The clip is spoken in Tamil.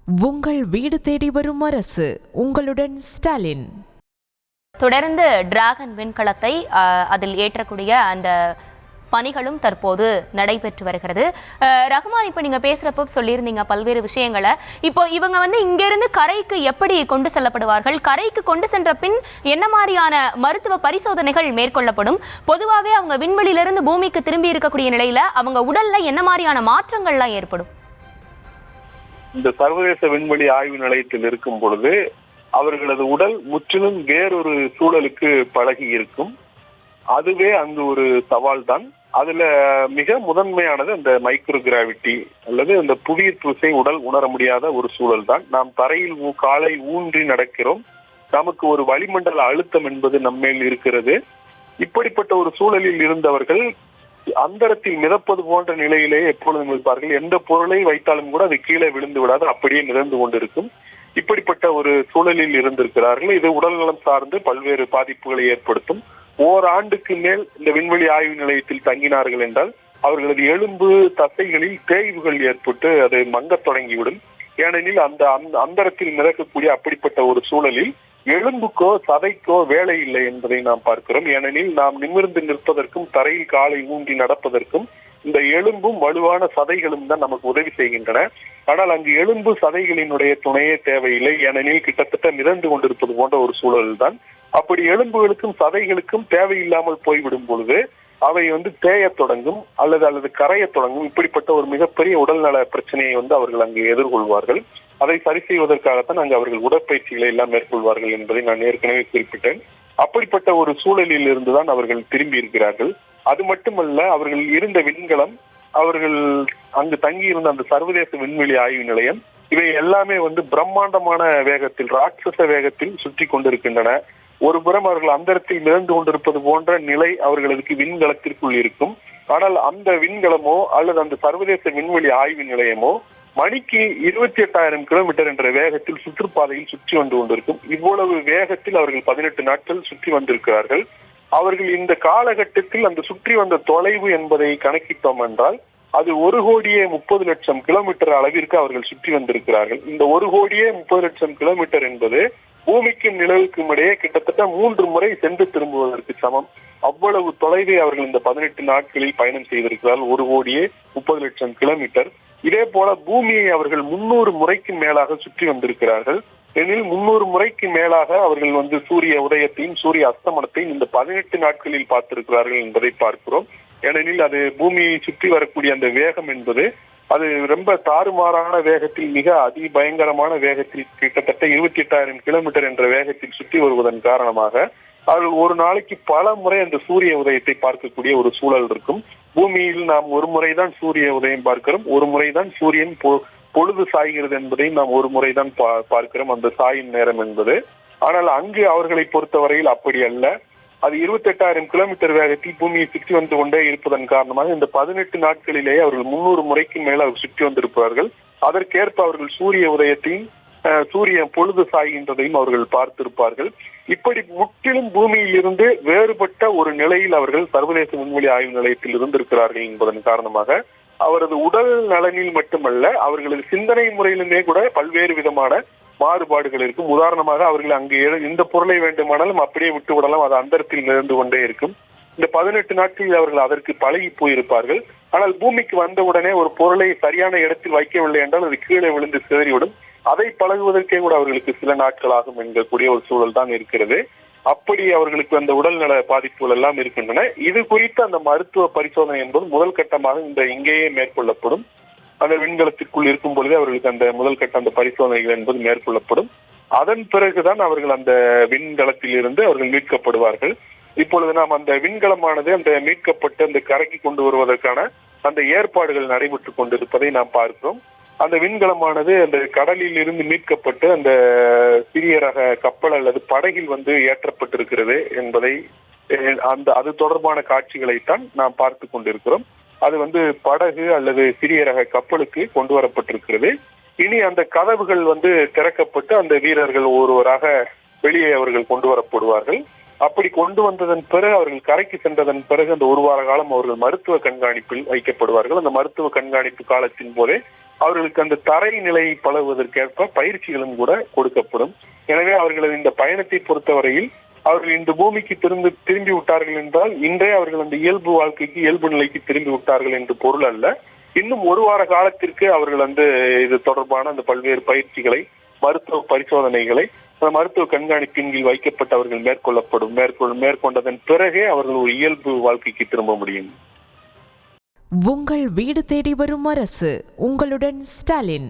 உங்கள் வீடு தேடி வரும் அரசு. உங்களுடன் ஸ்டாலின். தொடர்ந்து டிராகன் விண்கலத்தை அதில் ஏற்றக்கூடிய அந்த பணிகளும் தற்போது நடைபெற்று வருகிறது. ரஹ்மான், இப்போ நீங்க பேசுறப்போ சொல்லியிருந்தீங்க பல்வேறு விஷயங்களை. இப்போ இவங்க இங்கிருந்து கரைக்கு எப்படி கொண்டு செல்லப்படுவார்கள், கரைக்கு கொண்டு சென்ற பின் என்ன மாதிரியான மருத்துவ பரிசோதனைகள் மேற்கொள்ளப்படும், பொதுவாகவே அவங்க விண்வெளியிலிருந்து பூமிக்கு திரும்பி இருக்கக்கூடிய நிலையில அவங்க உடல்ல என்ன மாதிரியான மாற்றங்கள்லாம் ஏற்படும்? இந்த சர்வதேச விண்வெளி ஆய்வு நிலையத்தில் இருக்கும் பொழுது அவர்களது உடல் முற்றிலும் வேறொரு சூழலுக்கு பழகி இருக்கும். அதுவே அங்கு ஒரு சவால் தான். அதுல மிக முதன்மையானது அந்த மைக்ரோ கிராவிட்டி அல்லது அந்த புவியீர்ப்பு விசை உடல் உணர முடியாத ஒரு சூழல் தான். நாம் தரையில் காலை ஊன்றி நடக்கிறோம். நமக்கு ஒரு வளிமண்டல அழுத்தம் என்பது நம்மேல் இருக்கிறது. இப்படிப்பட்ட ஒரு சூழலில் இருந்தவர்கள் அந்தரத்தில் மிதப்பது போன்ற நிலையிலேயே எப்பொழுதும் இருப்பார்கள். எந்த பொருளை வைத்தாலும் கூட அது கீழே விழுந்து விடாது, அப்படியே மிதந்து கொண்டிருக்கும். இப்படிப்பட்ட ஒரு சூழலில் இருந்திருக்கிறார்கள். இது உடல்நலம் சார்ந்து பல்வேறு பாதிப்புகளை ஏற்படுத்தும். ஓராண்டுக்கு மேல் இந்த விண்வெளி ஆய்வு நிலையத்தில் தங்கினார்கள் என்றால் அவர்களது எலும்பு தசைகளில் தேய்வுகள் ஏற்பட்டு அது மங்கத் தொடங்கிவிடும். ஏனெனில் அந்த அந்தரத்தில் மிதக்கக்கூடிய அப்படிப்பட்ட ஒரு சூழலில் எலும்புக்கோ சதைக்கோ வேலை இல்லை என்பதை நாம் பார்க்கிறோம். ஏனெனில் நாம் நிமிர்ந்து நிற்பதற்கும் தரையில் காலை ஊன்றி நடப்பதற்கும் இந்த எலும்பும் வலுவான சதைகளும் தான் நமக்கு உதவி செய்கின்றன. ஆனால் அங்கு எலும்பு சதைகளினுடைய துணையே தேவையில்லை. ஏனெனில் கிட்டத்தட்ட மிதந்து கொண்டிருப்பது போன்ற ஒரு சூழல் தான். அப்படி எலும்புகளுக்கும் சதைகளுக்கும் தேவையில்லாமல் போய்விடும் பொழுது அவை தேயத் தொடங்கும் அல்லது கரையத் தொடங்கும். இப்படிப்பட்ட ஒரு மிகப்பெரிய உடல்நல பிரச்சனையை அவர்கள் அங்கு எதிர்கொள்வார்கள். அதை சரி செய்வதற்காகத்தான் அங்கு அவர்கள் உடற்பயிற்சிகளை எல்லாம் மேற்கொள்வார்கள் என்பதை நான் ஏற்கனவே குறிப்பிட்டேன். அப்படிப்பட்ட ஒரு சூழலில் இருந்துதான் அவர்கள் திரும்பி இருக்கிறார்கள். அது மட்டுமல்ல, அவர்கள் இருந்த விண்கலம், அவர்கள் அங்கு தங்கியிருந்த அந்த சர்வதேச விண்வெளி ஆய்வு நிலையம், இவை எல்லாமே பிரம்மாண்டமான வேகத்தில், ராட்சச வேகத்தில் சுற்றி கொண்டிருக்கின்றன. ஒரு புறம் அவர்கள் அந்தரத்தில் மிதந்து கொண்டிருப்பது போன்ற நிலை அவர்களுக்கு விண்கலத்திற்குள் இருக்கும். ஆனால் அந்த விண்கலமோ அல்லது அந்த சர்வதேச விண்வெளி ஆய்வு நிலையமோ மணிக்கு 28,000 கிலோமீட்டர் என்ற வேகத்தில் சுற்றுப்பாதையில் சுற்றி வந்து கொண்டிருக்கும். இவ்வளவு வேகத்தில் அவர்கள் 18 நாட்கள் சுற்றி வந்திருக்கிறார்கள். அவர்கள் இந்த காலகட்டத்தில் அந்த சுற்றி வந்த தொலைவு என்பதை கணக்கிட்டோம் என்றால் அது 1,30,00,000 கிலோமீட்டர் அளவிற்கு அவர்கள் சுற்றி வந்திருக்கிறார்கள். இந்த 1,30,00,000 கிலோமீட்டர் என்பது பூமிக்கும் நிலவுக்கும் இடையே கிட்டத்தட்ட 3 முறை சென்று திரும்புவதற்கு சமம். அவ்வளவு தொலைவை அவர்கள் இந்த 18 நாட்களில் பயணம் செய்திருக்கிறார்கள். 1,30,00,000 கிலோமீட்டர். இதே போல பூமியை அவர்கள் 300 முறைக்கு மேலாக சுற்றி வந்திருக்கிறார்கள். எனில் 300 முறைக்கு மேலாக அவர்கள் சூரிய உதயத்தையும் சூரிய அஸ்தமனத்தையும் இந்த 18 நாட்களில் பார்த்திருக்கிறார்கள் என்பதை பார்க்கிறோம். ஏனெனில் அது பூமியை சுற்றி வரக்கூடிய அந்த வேகம் என்பது அது ரொம்ப தாறுமாறான வேகத்தில், மிக அதிபயங்கரமான வேகத்தில், கிட்டத்தட்ட 28,000 கிலோமீட்டர் என்ற வேகத்தில் சுற்றி வருவதன் காரணமாக அவர்கள் ஒரு நாளைக்கு பல முறை அந்த சூரிய உதயத்தை பார்க்கக்கூடிய ஒரு சூழல் இருக்கும். பூமியில் நாம் ஒரு முறைதான் சூரிய உதயம் பார்க்கிறோம், ஒரு முறைதான் சூரியன் பொழுது சாய்கிறது என்பதையும் நாம் ஒரு முறைதான் பார்க்கிறோம், அந்த சாயும் நேரம் என்பது. ஆனால் அங்கு அவர்களை பொறுத்தவரையில் அப்படி அல்ல. அது 28,000 கிலோமீட்டர் வேகத்தில் பூமியை சுற்றி வந்து கொண்டே இருப்பதன் காரணமாக இந்த 18 நாட்களிலேயே அவர்கள் 300 முறைக்கு மேல் அவர் சுற்றி வந்திருப்பார்கள். அதற்கேற்ப அவர்கள் சூரிய உதயத்தையும் சூரிய பொழுது சாய்கின்றதையும் அவர்கள் பார்த்திருப்பார்கள். இப்படி முற்றிலும் பூமியில் இருந்து வேறுபட்ட ஒரு நிலையில் அவர்கள் சர்வதேச விண்வெளி ஆய்வு நிலையத்தில் இருந்திருக்கிறார்கள் என்பதன் காரணமாக அவரது உடல் நலனில் மட்டுமல்ல, அவர்களது சிந்தனை முறையிலுமே கூட பல்வேறு விதமான மாறுபாடுகள் இருக்கும். உதாரணமாக அவர்கள் அங்கு எந்த பொருளை வேண்டுமானாலும் அப்படியே விட்டு விடலாம், அது அந்தரத்தில் நிகழ்ந்து கொண்டே இருக்கும். இந்த 18 நாட்களில் அவர்கள் அதற்கு பழகி போயிருப்பார்கள். ஆனால் பூமிக்கு வந்தவுடனே ஒரு பொருளை சரியான இடத்தில் வைக்கவில்லை என்றால் அது கீழே விழுந்து சிதறிவிடும். அதை பழகுவதற்கே கூட அவர்களுக்கு சில நாட்கள் ஆகும் என்கக்கூடிய ஒரு சூழல் தான் இருக்கிறது. அப்படி அவர்களுக்கு அந்த உடல்நல பாதிப்புகள் எல்லாம் இருக்கின்றன. இது குறித்து அந்த மருத்துவ பரிசோதனை என்பது முதல் கட்டமாக இங்கேயே மேற்கொள்ளப்படும். அந்த விண்கலத்திற்குள் இருக்கும் பொழுதே அவர்களுக்கு அந்த முதல் கட்ட அந்த பரிசோதனைகள் என்பது மேற்கொள்ளப்படும். அதன் பிறகுதான் அவர்கள் அந்த விண்கலத்தில் இருந்து அவர்கள் மீட்கப்படுவார்கள். இப்பொழுது நாம் அந்த விண்கலமானது அந்த மீட்கப்பட்டு அந்த கரைக்கு கொண்டு வருவதற்கான அந்த ஏற்பாடுகள் நடைபெற்றுக் கொண்டிருப்பதை நாம் பார்க்கிறோம். அந்த விண்கலமானது அந்த கடலில் இருந்து மீட்கப்பட்டு அந்த சிறிய ரக கப்பல் அல்லது படகில் ஏற்றப்பட்டிருக்கிறது என்பதை அது தொடர்பான காட்சிகளைத்தான் நாம் பார்த்து கொண்டிருக்கிறோம். அது படகு அல்லது சிறிய ரக கப்பலுக்கு கொண்டு வரப்பட்டிருக்கிறது. இனி அந்த கதவுகள் திறக்கப்பட்டு அந்த வீரர்கள் ஒருவராக வெளியே அவர்கள் கொண்டு வரப்படுவார்கள். அப்படி கொண்டு வந்ததன் பிறகு அவர்கள் கரைக்கு சென்றதன் பிறகு அந்த 1 வார காலம் அவர்கள் மருத்துவ கண்காணிப்பில் வைக்கப்படுவார்கள். அந்த மருத்துவ கண்காணிப்பு காலத்தின் போதே அவர்களுக்கு அந்த தரை நிலை பழகுவதற்கேற்ப பயிற்சிகளும் கூட கொடுக்கப்படும். எனவே அவர்களது இந்த பயணத்தை பொறுத்தவரையில் அவர்கள் இந்த பூமிக்கு திரும்பி விட்டார்கள் என்றால் இன்றே அவர்கள் அந்த இயல்பு வாழ்க்கைக்கு இயல்பு நிலைக்கு திரும்பி விட்டார்கள் என்று பொருள் அல்ல. இன்னும் ஒரு வார காலத்திற்கு அவர்கள் இது தொடர்பான அந்த பல்வேறு பயிற்சிகளை, மருத்துவ பரிசோதனைகளை மருத்துவ கண்காணிப்பின் கீழ் வைக்கப்பட்டவர்கள் மேற்கொண்டதன் பிறகே அவர்கள் ஒரு இயல்பு வாழ்க்கைக்கு திரும்ப முடியும். உங்கள் வீடு தேடி வரும் அரசு. உங்களுடன் ஸ்டாலின்.